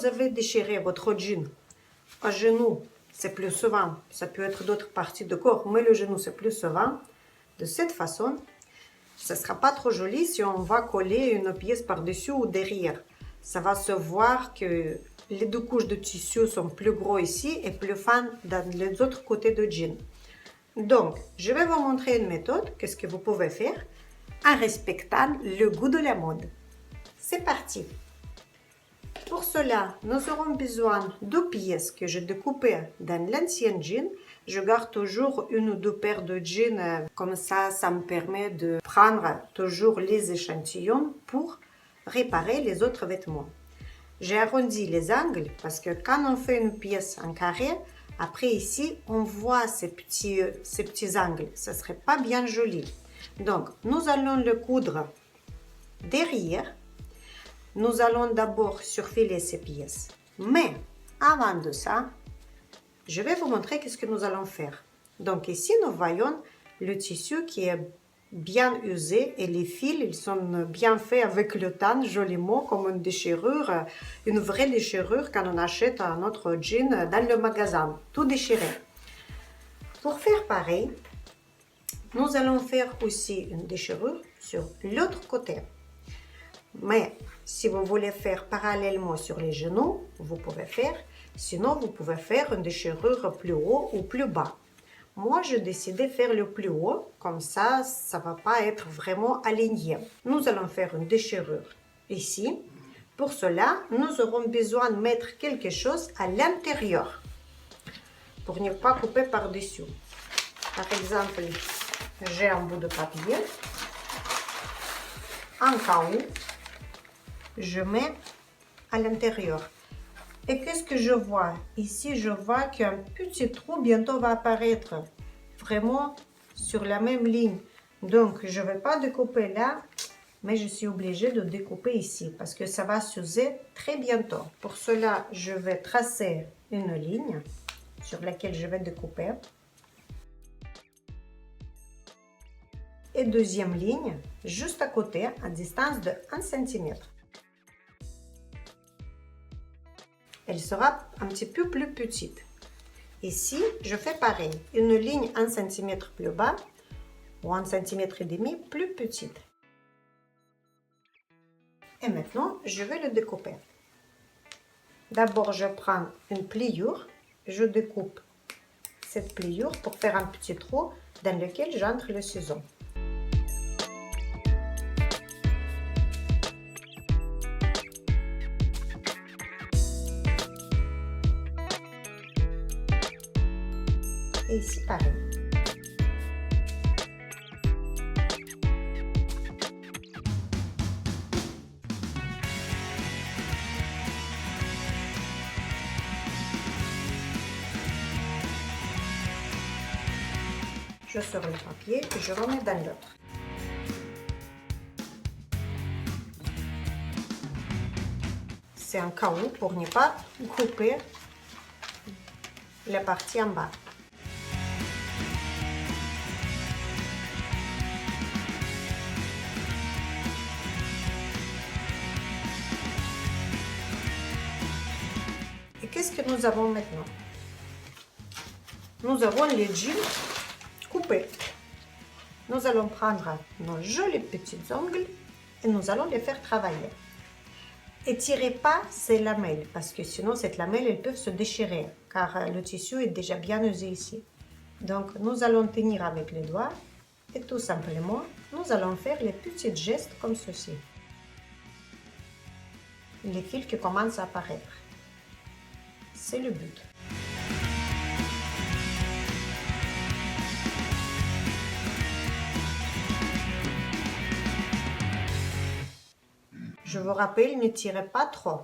vous avez déchiré votre jean à genoux, c'est plus souvent, ça peut être d'autres parties du corps, mais le genou c'est plus souvent, de cette façon, ce ne sera pas trop joli si on va coller une pièce par-dessus ou derrière. Ça va se voir que les deux couches de tissu sont plus gros ici et plus fins dans les autres côtés de jean. Donc, je vais vous montrer une méthode, qu'est-ce que vous pouvez faire en respectant le goût de la mode. C'est parti! Pour cela, nous aurons besoin de pièces que j'ai découpées dans l'ancien jean. Je garde toujours une ou deux paires de jeans, comme ça me permet de prendre toujours les échantillons pour réparer les autres vêtements. J'ai arrondi les angles parce que quand on fait une pièce en carré, après ici, on voit ces petits angles. Ça ne serait pas bien joli. Donc, nous allons le coudre derrière. Nous allons d'abord surfiler ces pièces. Mais avant de ça, je vais vous montrer qu'est-ce que nous allons faire. Donc ici, nous voyons le tissu qui est bien usé et les fils, ils sont bien faits avec le temps, joliment, comme une déchirure, une vraie déchirure quand on achète un autre jean dans le magasin, tout déchiré. Pour faire pareil, nous allons faire aussi une déchirure sur l'autre côté. Mais si vous voulez faire parallèlement sur les genoux, vous pouvez faire. Sinon, vous pouvez faire une déchirure plus haut ou plus bas. Moi, j'ai décidé de faire le plus haut, comme ça ne va pas être vraiment aligné. Nous allons faire une déchirure ici. Pour cela, nous aurons besoin de mettre quelque chose à l'intérieur pour ne pas couper par-dessus. Par exemple, j'ai un bout de papier. En cas où, je mets à l'intérieur. Et qu'est-ce que je vois? Ici, je vois qu'un petit trou bientôt va apparaître, vraiment sur la même ligne. Donc, je ne vais pas découper là, mais je suis obligée de découper ici, parce que ça va s'user très bientôt. Pour cela, je vais tracer une ligne sur laquelle je vais découper. Et deuxième ligne, juste à côté, à distance de 1 cm. Elle sera un petit peu plus petite. Ici, je fais pareil, une ligne 1 cm plus bas ou 1 cm et demi plus petite. Et maintenant, je vais le découper. D'abord, je prends une pliure, je découpe cette pliure pour faire un petit trou dans lequel j'entre le ciseau. Et ici, pareil. Je sors le papier et je remets dans l'autre. C'est un cas où pour ne pas couper la partie en bas. Et qu'est-ce que nous avons maintenant? Nous avons les jeans coupés. Nous allons prendre nos jolis petits ongles et nous allons les faire travailler. Étirez pas ces lamelles parce que sinon cette lamelle elles peuvent se déchirer car le tissu est déjà bien usé ici. Donc nous allons tenir avec les doigts et tout simplement nous allons faire les petits gestes comme ceci. Les fils qui commencent à apparaître. C'est le but. Je vous rappelle, ne tirez pas trop.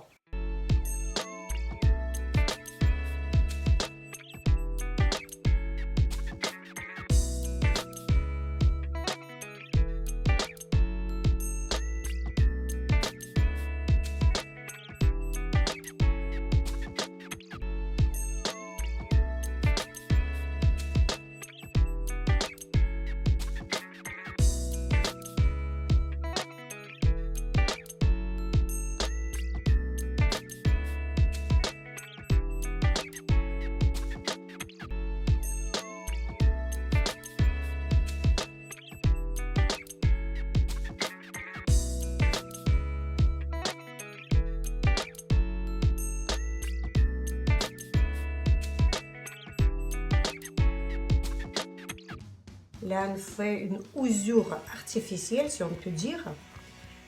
Là, on fait une usure artificielle, si on peut dire.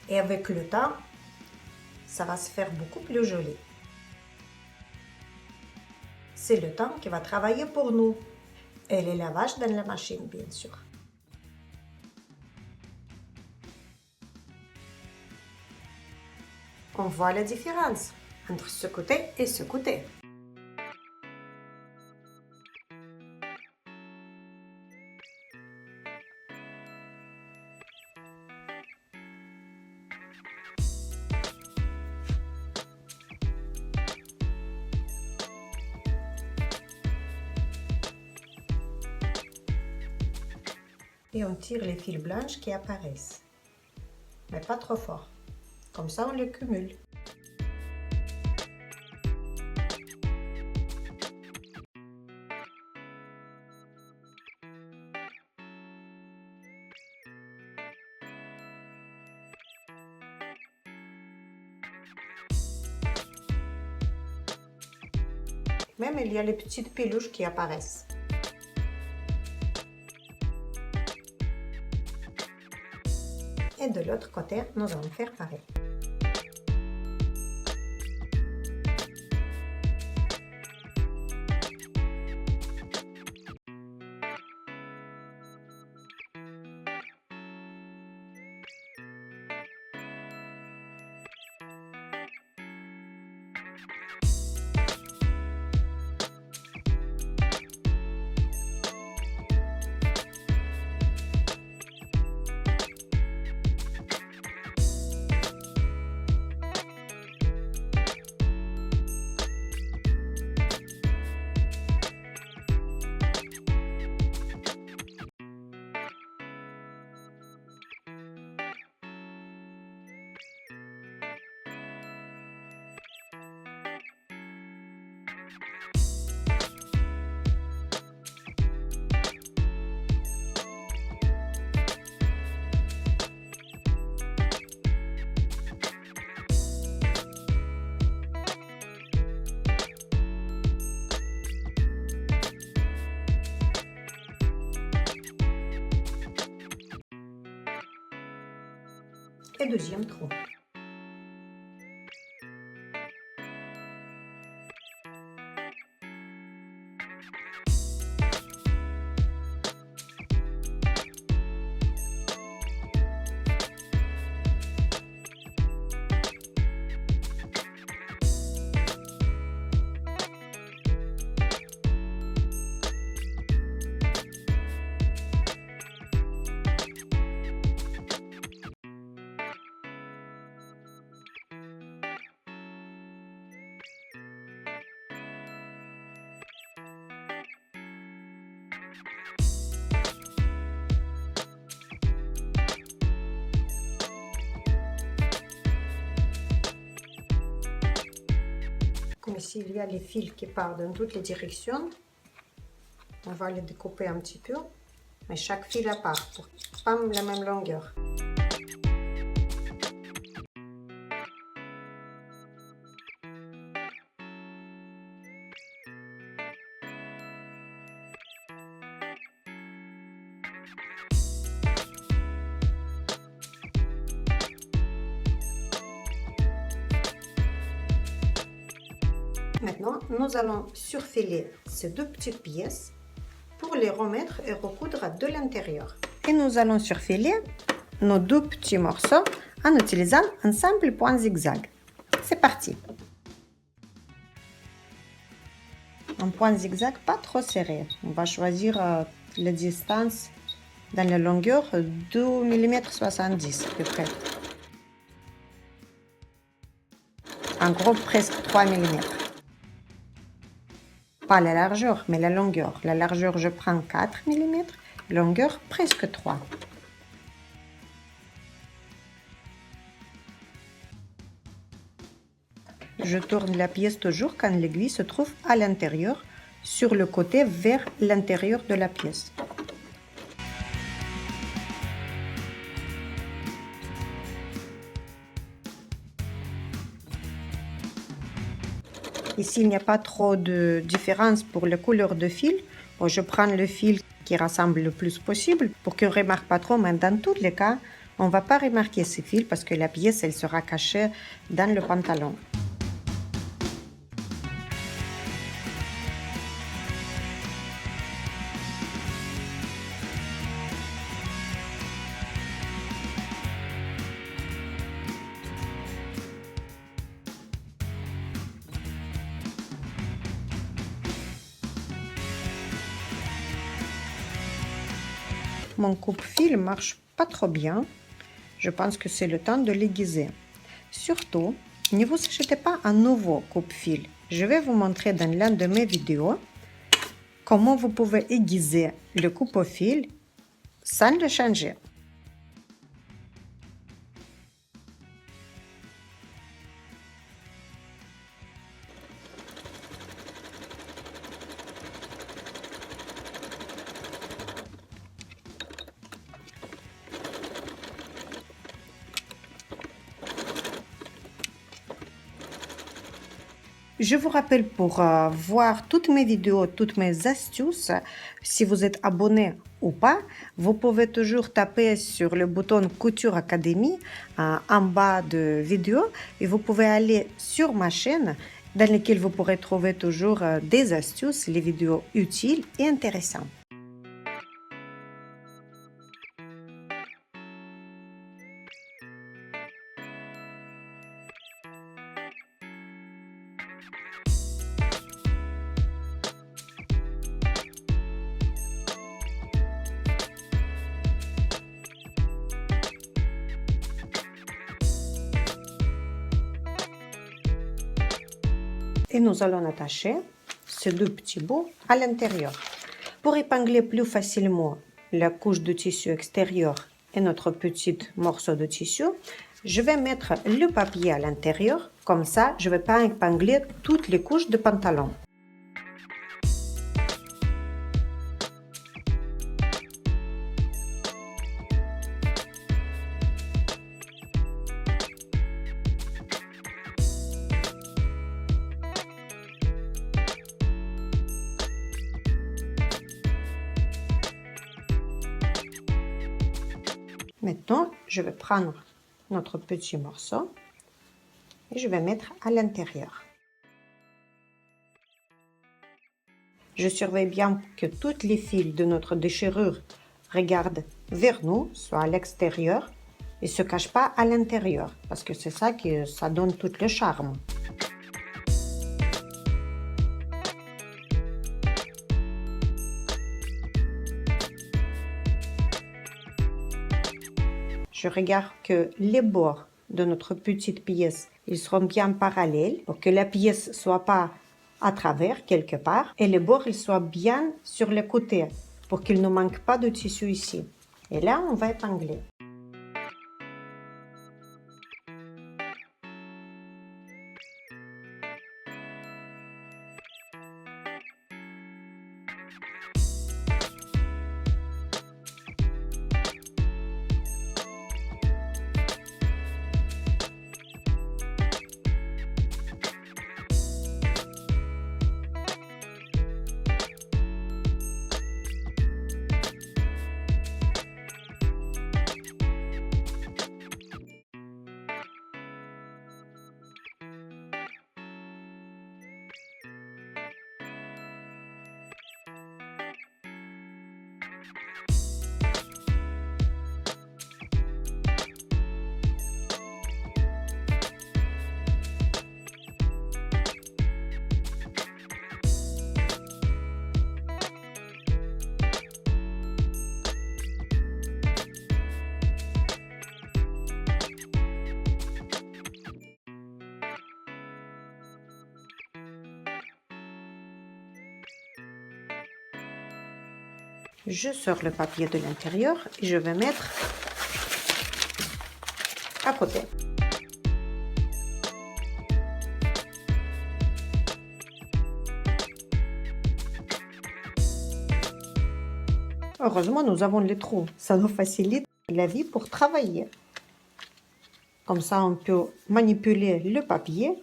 Et avec le temps, ça va se faire beaucoup plus joli. C'est le temps qui va travailler pour nous. Et les lavages dans la machine, bien sûr. On voit la différence entre ce côté et ce côté. Et on tire les fils blanches qui apparaissent. Mais pas trop fort. Comme ça, on les cumule. Même il y a les petites peluches qui apparaissent. Et de l'autre côté, nous allons faire pareil. Et deuxième trou. Comme ici, il y a les fils qui partent dans toutes les directions. On va les découper un petit peu, mais chaque fil à part pour pas la même longueur. Maintenant, nous allons surfiler ces deux petites pièces pour les remettre et recoudre de l'intérieur. Et nous allons surfiler nos deux petits morceaux en utilisant un simple point zigzag. C'est parti! Un point zigzag pas trop serré. On va choisir la distance dans la longueur 2,70 mm à peu près. En gros, presque 3 mm. Pas la largeur, mais la longueur. La largeur, je prends 4 mm, longueur presque 3. Je tourne la pièce toujours quand l'aiguille se trouve à l'intérieur, sur le côté vers l'intérieur de la pièce. Ici, il n'y a pas trop de différence pour la couleur de fil. Bon, je prends le fil qui ressemble le plus possible pour qu'on ne remarque pas trop, mais dans tous les cas, on ne va pas remarquer ce fil parce que la pièce, elle sera cachée dans le pantalon. Mon coupe-fil marche pas trop bien. Je pense que c'est le temps de l'aiguiser. Surtout, ne vous achetez pas un nouveau coupe-fil. Je vais vous montrer dans l'une de mes vidéos comment vous pouvez aiguiser le coupe-fil sans le changer. Je vous rappelle pour voir toutes mes vidéos, toutes mes astuces, si vous êtes abonné ou pas, vous pouvez toujours taper sur le bouton Couture Academy en bas de vidéo et vous pouvez aller sur ma chaîne dans laquelle vous pourrez trouver toujours des astuces, les vidéos utiles et intéressantes. Et nous allons attacher ces deux petits bouts à l'intérieur. Pour épingler plus facilement la couche de tissu extérieur et notre petit morceau de tissu, je vais mettre le papier à l'intérieur. Comme ça, je ne vais pas épingler toutes les couches de pantalon. Maintenant, je vais prendre notre petit morceau et je vais mettre à l'intérieur. Je surveille bien que toutes les fils de notre déchirure regardent vers nous, soit à l'extérieur, et ne se cachent pas à l'intérieur, parce que c'est ça qui ça donne tout le charme. Je regarde que les bords de notre petite pièce, ils seront bien parallèles pour que la pièce soit pas à travers quelque part et les bords ils soient bien sur les côtés pour qu'il ne manque pas de tissu ici. Et là, on va épingler. Je sors le papier de l'intérieur et je vais mettre à côté. Heureusement, nous avons les trous. Ça nous facilite la vie pour travailler. Comme ça, on peut manipuler le papier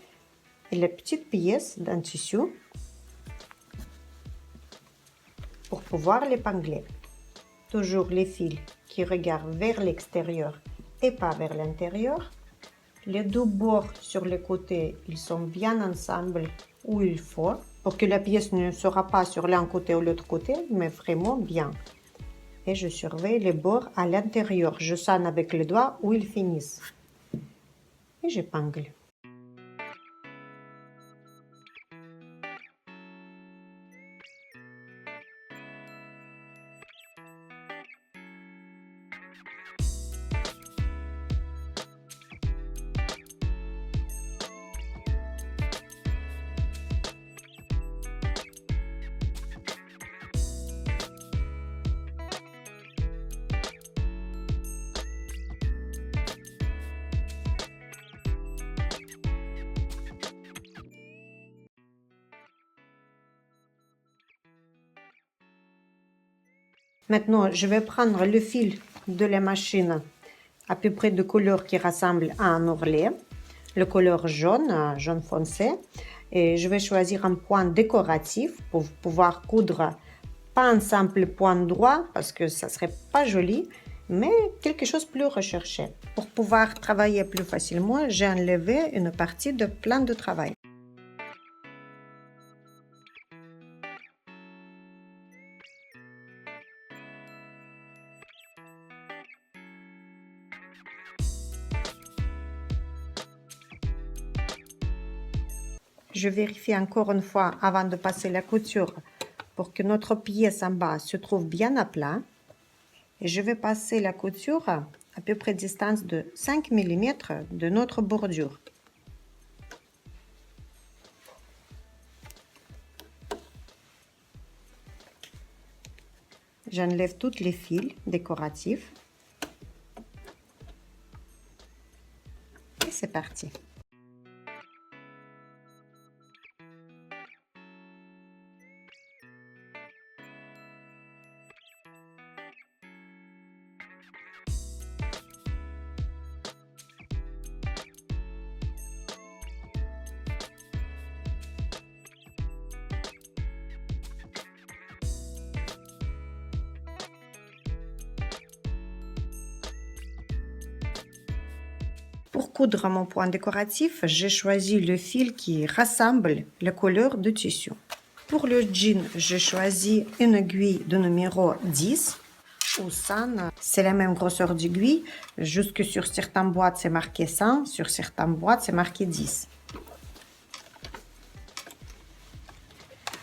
et les petites pièces d'un tissu pour pouvoir l'épingler. Toujours les fils qui regardent vers l'extérieur et pas vers l'intérieur. Les deux bords sur les côtés, ils sont bien ensemble où il faut pour que la pièce ne sera pas sur l'un côté ou l'autre côté, mais vraiment bien. Et je surveille les bords à l'intérieur. Je sens avec le doigt où ils finissent. Et j'épingle. Maintenant, je vais prendre le fil de la machine à peu près de couleur qui ressemble à un ourlet, le couleur jaune, jaune foncé, et je vais choisir un point décoratif pour pouvoir coudre pas un simple point droit parce que ça serait pas joli, mais quelque chose de plus recherché. Pour pouvoir travailler plus facilement, j'ai enlevé une partie de plan de travail. Je vérifie encore une fois avant de passer la couture pour que notre pièce en bas se trouve bien à plat. Et je vais passer la couture à peu près distance de 5 mm de notre bordure. J'enlève tous les fils décoratifs. Et c'est parti. Pour coudre mon point décoratif, j'ai choisi le fil qui rassemble la couleur du tissu. Pour le jean, j'ai choisi une aiguille de numéro 10 ou 100. C'est la même grosseur d'aiguille, jusque sur certaines boîtes c'est marqué 100, sur certaines boîtes c'est marqué 10.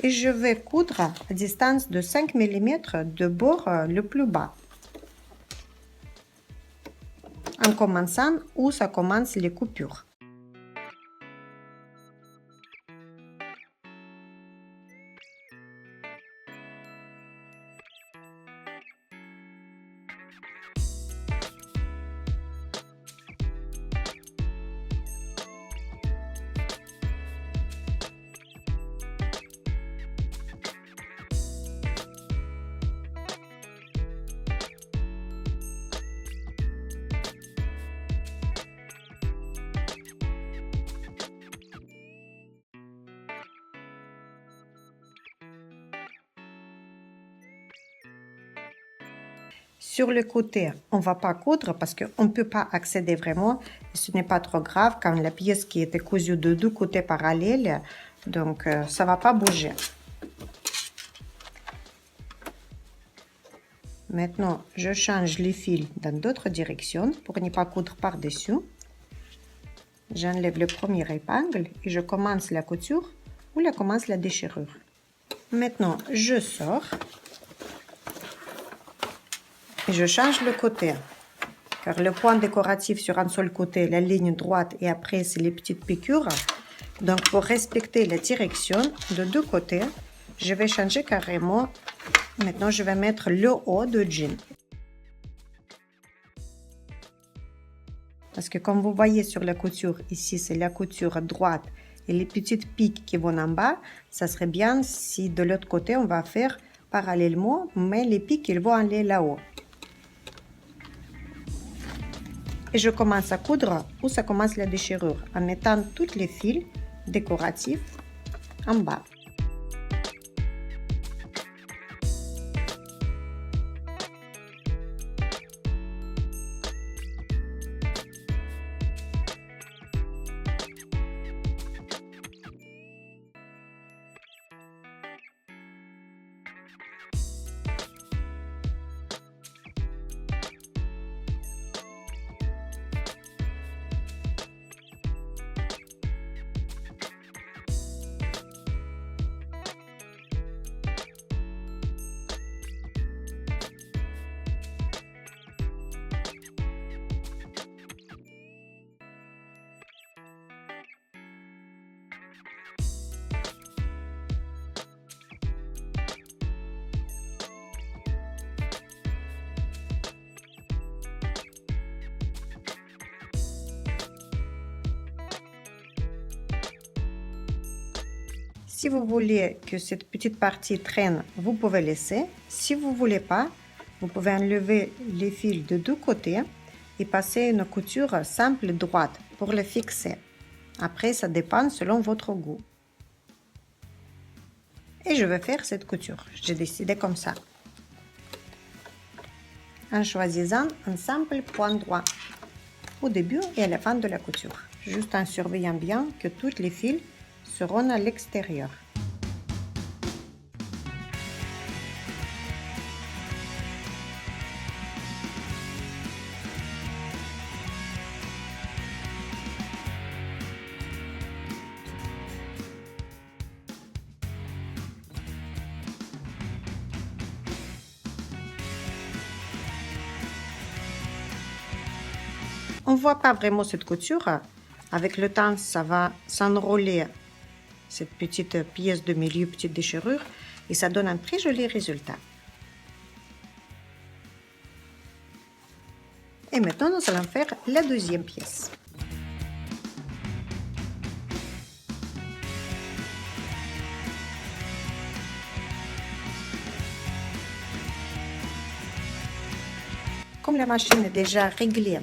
Et je vais coudre à distance de 5 mm de bord le plus bas. En commençant où ça commence les coupures. Sur le côté, on ne va pas coudre parce qu'on ne peut pas accéder vraiment. Ce n'est pas trop grave quand la pièce qui était cousue de deux côtés parallèles, donc ça ne va pas bouger. Maintenant, je change les fils dans d'autres directions pour ne pas coudre par-dessus. J'enlève le premier épingle et je commence la couture ou je commence la déchirure. Maintenant, je sors. Et je change le côté, car le point décoratif sur un seul côté, la ligne droite et après c'est les petites piqûres. Donc pour respecter la direction de deux côtés, je vais changer carrément. Maintenant je vais mettre le haut de jean. Parce que comme vous voyez sur la couture, ici c'est la couture droite et les petites piques qui vont en bas, ça serait bien si de l'autre côté on va faire parallèlement, mais les piques ils vont aller là-haut. Et je commence à coudre où ça commence la déchirure en mettant tous les fils décoratif en bas. Si vous voulez que cette petite partie traîne, vous pouvez laisser. Si vous ne voulez pas, vous pouvez enlever les fils de deux côtés et passer une couture simple droite pour le fixer. Après, ça dépend selon votre goût. Et je vais faire cette couture. J'ai décidé comme ça. En choisissant un simple point droit au début et à la fin de la couture. Juste en surveillant bien que tous les fils seront à l'extérieur. On ne voit pas vraiment cette couture. Avec le temps, ça va s'enrôler, cette petite pièce de milieu, petite déchirure, et ça donne un très joli résultat. Et maintenant, nous allons faire la deuxième pièce. Comme la machine est déjà réglée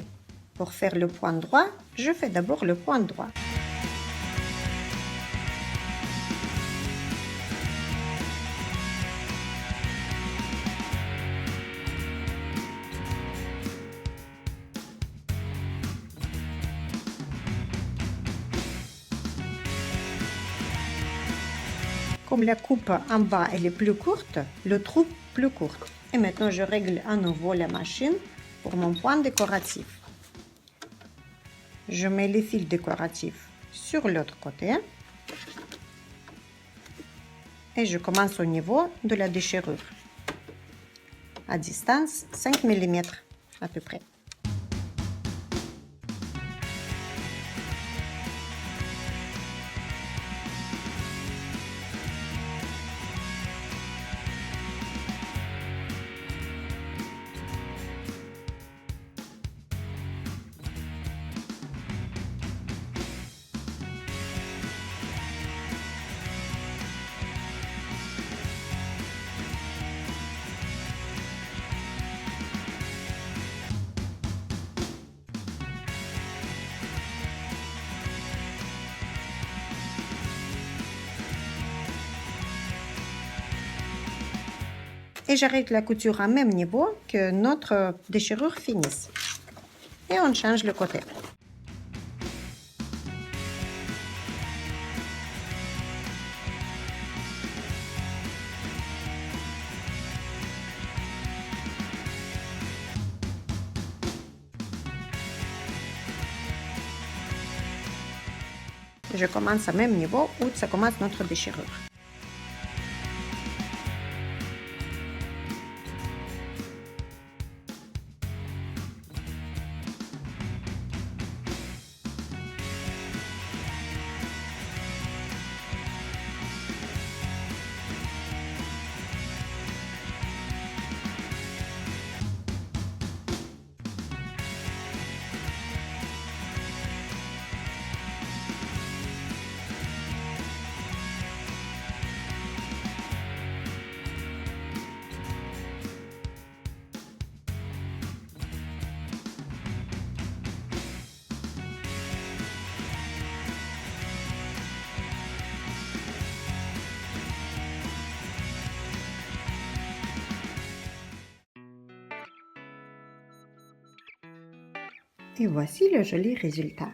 pour faire le point droit, je fais d'abord le point droit. Comme la coupe en bas elle est plus courte, le trou plus court. Et maintenant je règle à nouveau la machine pour mon point décoratif. Je mets les fils décoratifs sur l'autre côté et je commence au niveau de la déchirure, à distance 5 mm à peu près. Et j'arrête la couture à même niveau que notre déchirure finisse. Et on change le côté. Je commence à même niveau où ça commence notre déchirure. Et voici le joli résultat.